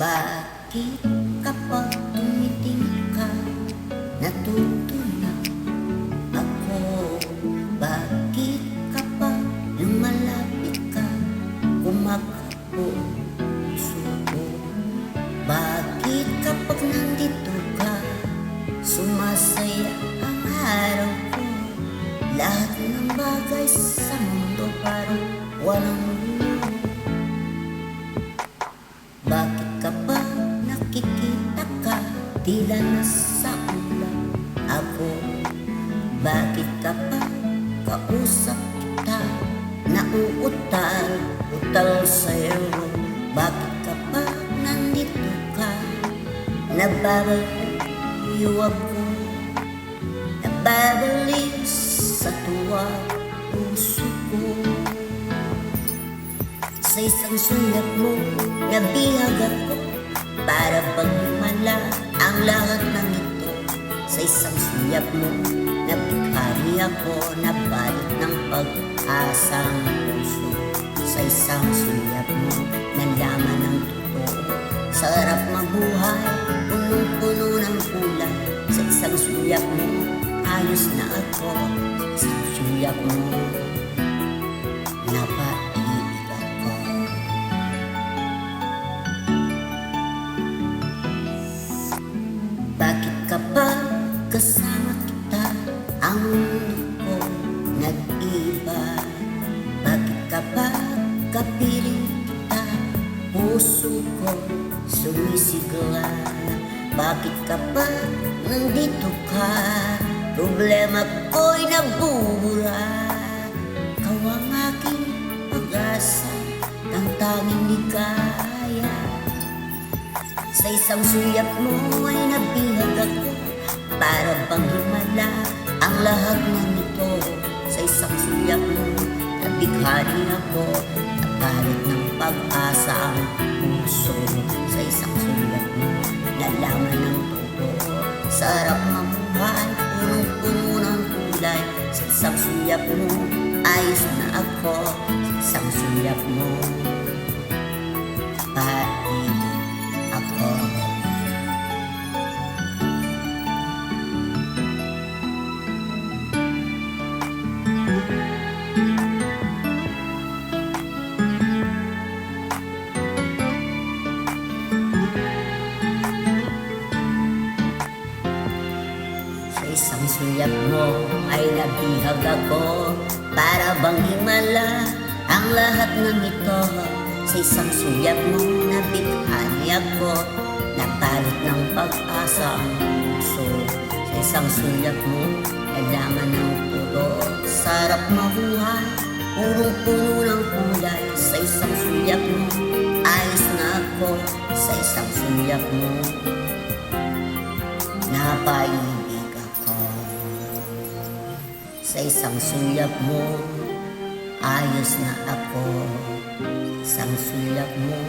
Bakit kapag tumitingin ka, natutulog ako? Bakit kapag lumalapit ka, kumakabo puso ko? Bakit kapag nandito ka, sumasaya ang araw ko? Lahat ng bagay sa mundo parang walang gulo. Bakit kapag nakikita ka, tila nasa ulan ako? Bakit kapag kausap kita, nauutal-utal sa'yo? Bakit kapag nandito ka, nababaliw ako? Nababaliw sa tuwa puso ko. Sa isang sulat mo, nabihag ako, para bang himala ang lahat ng ito. Sa isang sulat mo, nabighani ako, nabalot ng pag-asang puso. Sa isang sulat mo, nalaman ng totoo, sarap mabuhay, punong-puno ng kulay. Sa isang sulat mo, ayos na ako. Sa isang sulat mo, napaibig ako. Bakit kapag kasama kita, ang mundo ko nag-iba? Bakit kapag kapiling kita, puso ko sumisigla? Bakit kapag nandito ka, problema ko'y nagbubura? Ikaw ang aking pag-asa, ang tanging ligaya. Sa isang sulat mo ay nabihag ako, para bang himala ang lahat ng ito. Sa isang sulat mo, nabighani ako, nabalot ng pag-asa ang puso. Sa isang sulat mo, nalaman ng totoo, sarap mabuhay, punong-puno ng kulay. Sa isang sulat mo, ayos na ako. Sa isang sulat mo, paibig ako. Sa isang sulat mo ay nabihag ako, para bang himala ang lahat ng ito. Sa isang sulat mo, nabighani ako, nabalot ng pag-asa ang puso. Sa isang sulat mo, nalaman ng totoo, sarap mabuhay, punong-puno ng kulay. Sa isang sulat mo, ayos na ako. Sa isang sulat mo, napaibig ako. Sa isang sulat mo, ayos na ako. Isang sulat mo,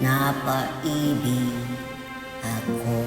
napaibig ako.